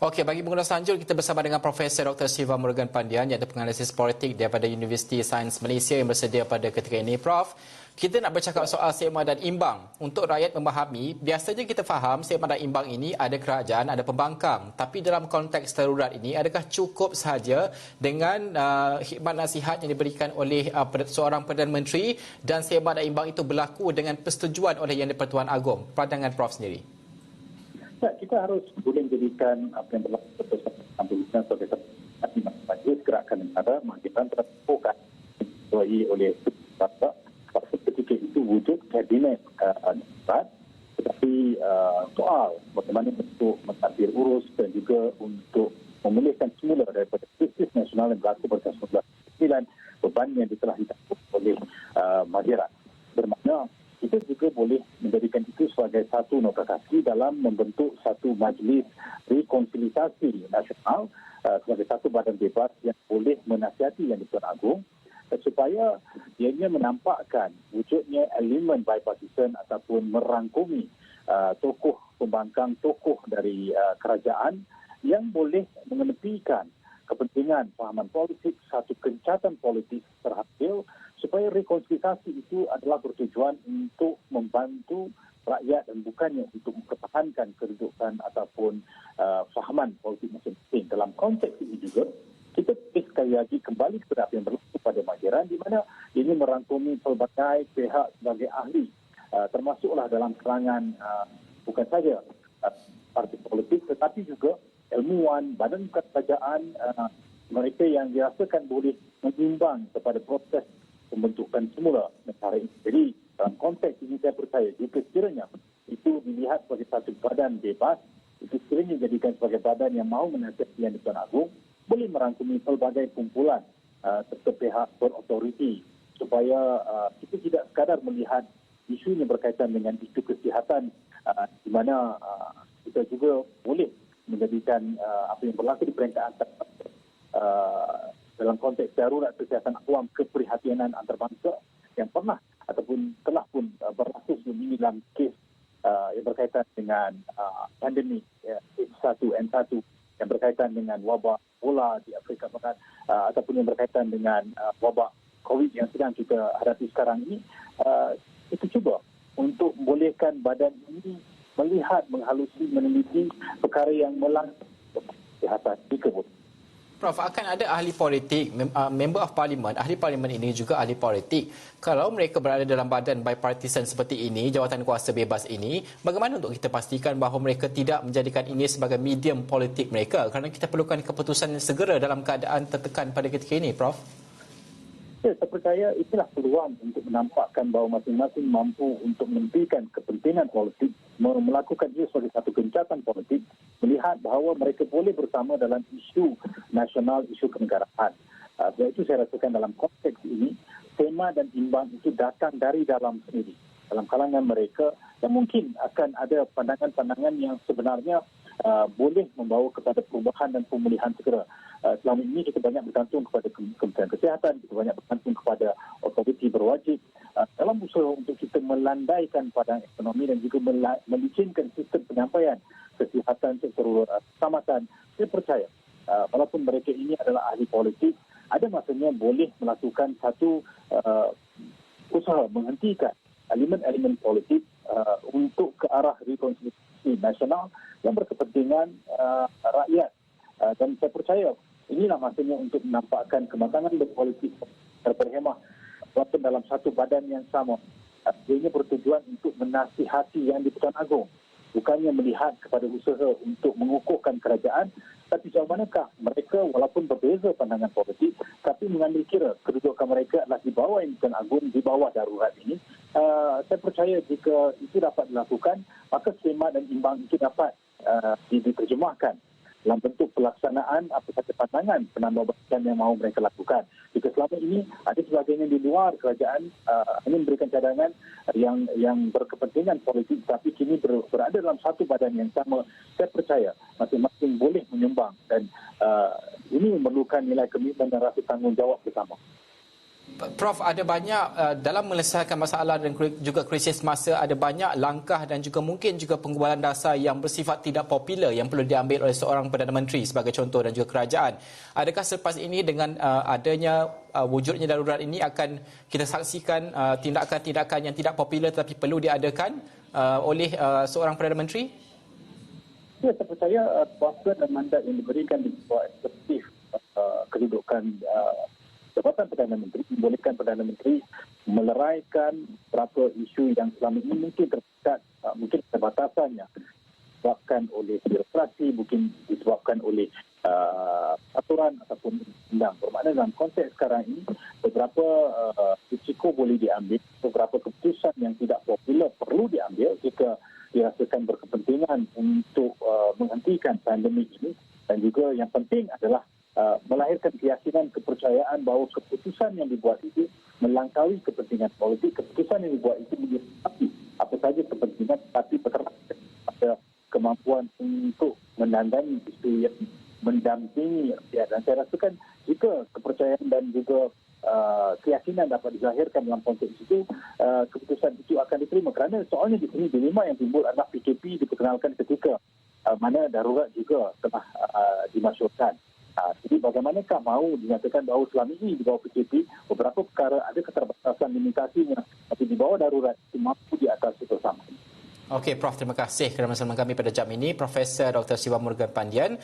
Okey, bagi pengguna selanjutnya kita bersama dengan Profesor Dr. Siva Murugan Pandian iaitu penganalisis politik daripada Universiti Sains Malaysia yang bersedia pada ketika ini. Prof, kita nak bercakap soal seimbang dan imbang. Untuk rakyat memahami, biasanya kita faham seimbang dan imbang ini ada kerajaan, ada pembangkang. Tapi dalam konteks darurat ini, adakah cukup sahaja dengan khidmat nasihat yang diberikan oleh seorang Perdana Menteri dan seimbang dan imbang itu berlaku dengan persetujuan oleh Yang di-Pertuan Agong? Pandangan Prof sendiri. Ya, kita harus boleh menjadikan apa yang berlaku bersama sebagai satu majlis gerakan negara mengakibatkan terbuka oleh pada ketika itu wujud kabinet negara, tetapi soal bagaimana untuk mentadbir urus dan juga untuk memulihkan semula daripada krisis nasional yang berlaku pada 1999 beban yang telah ditanggung oleh Mahathir bermakna kita juga boleh menjadikan itu sebagai satu nota kaki dalam membentuk satu majlis rekonsiliasi nasional sebagai satu badan bebas yang boleh menasihati Yang di-Pertuan Agong supaya ianya menampakkan wujudnya elemen bipartisan ataupun merangkumi tokoh pembangkang, tokoh dari kerajaan yang boleh mengenepikan kepentingan fahaman politik, satu kencatan politik terhasil supaya rekonsiliasi itu adalah bertujuan untuk membantu rakyat dan bukannya untuk mempertahankan kedudukan ataupun fahaman politik masing-masing. Dalam konteks ini juga, kita sekali lagi kembali kepada apa yang berlaku pada Mahathir di mana ini merangkumi pelbagai pihak sebagai ahli, termasuklah dalam serangan bukan saja parti politik tetapi juga ilmuwan, badan kerajaan, mereka yang dirasakan boleh menyumbang kepada proses pembentukan semula negara ini. Jadi dalam konteks ini saya percaya jika sekiranya itu dilihat sebagai satu badan bebas, itu sekiranya dijadikan sebagai badan yang mahu menasihati Yang di-Pertuan Agong, boleh merangkumi pelbagai kumpulan serta pihak berautoriti supaya kita tidak sekadar melihat isu yang berkaitan dengan isu kesihatan di mana kita juga boleh menjadikan apa yang berlaku di peringkat antarabangsa dalam konteks darurat kesihatan awam keprihatinan antarabangsa yang pernah ataupun telah pun berlaku sebelum ini dalam kes yang berkaitan dengan pandemik H1N1 yang berkaitan dengan wabak Ebola di Afrika Barat ataupun yang berkaitan dengan wabak COVID yang sedang kita hadapi sekarang ini, kita cuba untuk membolehkan badan ini melihat, menghalusi, meneliti perkara yang melanggar kesihatan di kebun. Prof, akan ada ahli politik, member of parliament, ahli parlimen ini juga ahli politik. Kalau mereka berada dalam badan bipartisan seperti ini, jawatan kuasa bebas ini, bagaimana untuk kita pastikan bahawa mereka tidak menjadikan ini sebagai medium politik mereka? Kerana kita perlukan keputusan yang segera dalam keadaan tertekan pada ketika ini, Prof. Ya, saya percaya itulah peluang untuk menampakkan bahawa masing-masing mampu untuk menghentikan kepentingan politik, melakukan ia sebagai satu gencatan politik, melihat bahawa mereka boleh bersama dalam isu nasional, isu kenegaraan. Sebab itu saya rasakan dalam konteks ini, tema dan imbang itu datang dari dalam sendiri. Dalam kalangan mereka, yang mungkin akan ada pandangan-pandangan yang sebenarnya boleh membawa kepada perubahan dan pemulihan segera. Selama ini kita banyak bergantung kepada Kementerian Kesihatan, kita banyak bergantung kepada otoriti berwajib dalam usaha untuk kita melandaikan padang ekonomi dan juga melicinkan sistem penyampaian kesihatan seluruh keselamatan. Saya percaya walaupun mereka ini adalah ahli politik, ada masanya boleh melakukan satu usaha menghentikan elemen-elemen politik untuk ke arah rekonsiliasi nasional yang berkepentingan rakyat. Dan saya percaya inilah masanya untuk menampakkan kematangan berpolitik berhemah walaupun dalam satu badan yang sama. Ia bertujuan untuk menasihati Yang di-Pertuan Agong, bukannya melihat kepada usaha untuk mengukuhkan kerajaan, tapi sejauh manakah mereka walaupun berbeza pandangan politik tapi mengambil kira kedudukan mereka adalah di bawah Yang di-Pertuan Agong, di bawah darurat ini. Saya percaya jika itu dapat dilakukan, maka skema dan imbang itu dapat diterjemahkan dalam bentuk pelaksanaan apa sahaja pandangan penambahbaikan yang mahu mereka lakukan. Jika selama ini ada sebagainya di luar kerajaan ingin memberikan cadangan yang berkepentingan politik tapi kini berada dalam satu badan yang sama, saya percaya masing-masing boleh menyumbang dan ini memerlukan nilai komitmen dan rasa tanggungjawab bersama. Prof, ada banyak dalam menyelesaikan masalah dan juga krisis masa, ada banyak langkah dan juga mungkin juga penggubalan dasar yang bersifat tidak popular yang perlu diambil oleh seorang Perdana Menteri sebagai contoh dan juga kerajaan. Adakah selepas ini dengan adanya wujudnya darurat ini akan kita saksikan tindakan-tindakan yang tidak popular tetapi perlu diadakan oleh seorang Perdana Menteri? Ya, saya percaya kuasa dan mandat yang diberikan di bawah eksekutif kedudukan Jabatan Perdana Menteri membolehkan Perdana Menteri meleraikan beberapa isu yang selama ini mungkin terdekat, mungkin keterbatasannya disebabkan oleh birokrasi, mungkin disebabkan oleh aturan ataupun undang. Bermakna dalam konteks sekarang ini, beberapa risiko boleh diambil, beberapa keputusan yang tidak popular perlu diambil jika dirasakan berkepentingan untuk menghentikan pandemik ini. Dan juga yang penting adalah melahirkan keyakinan, kepercayaan bahawa keputusan yang dibuat itu melangkaui kepentingan politik, keputusan yang dibuat itu menyertai apa saja kepentingan, tapi berterkait pada kemampuan untuk menangani isu yang mendampingi rakyat. Dan saya rasakan jika kepercayaan dan juga keyakinan dapat dilahirkan dalam konteks itu, keputusan itu akan diterima. Kerana soalnya di sini dilema yang timbul adalah PKP diperkenalkan ketika mana darurat juga telah dimasyurkan. Jadi bagaimanakah mahu dinyatakan bahawa selama ini di bawah PKP beberapa perkara ada keterbatasan limitasinya, tapi di bawah darurat itu mampu diatasi bersama. Okey, Prof, terima kasih kerana bersama kami pada jam ini. Profesor Dr. Siva Murugan Pandian.